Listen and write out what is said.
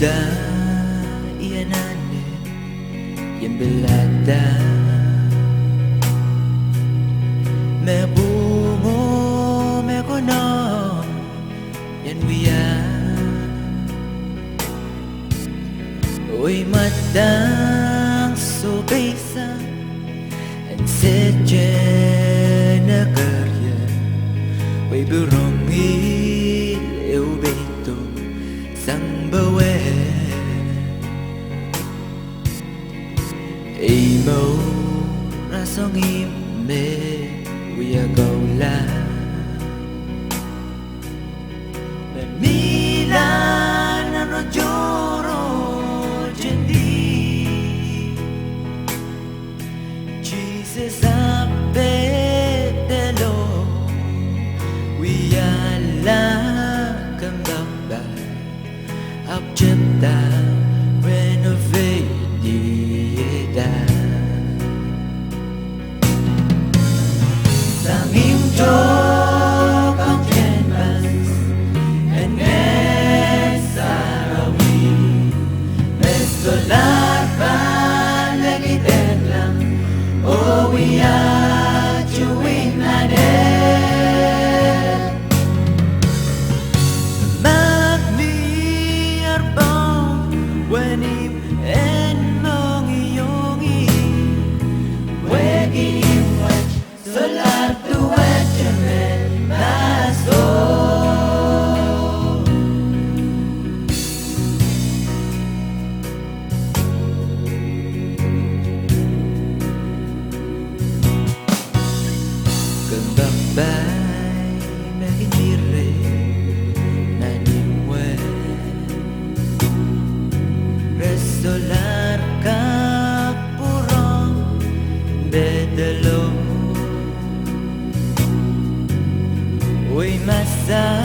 da ianane yen belada me bungo me kono yen wiya oi matang so beisa en sejena karya oi burongi eu beto sang bawe ei mo rasong im me we are go la mila na no joro jendi Jesus apetelo we are la kambamba abjepta renovate dieda sangim jo kang canvas and sarawi mesolar pa lagi lang oh we are doing that when him en mong iyongi wegi him wet solar tu wet jemen maso kembang bay menginire solar kapurong bedalo uy masa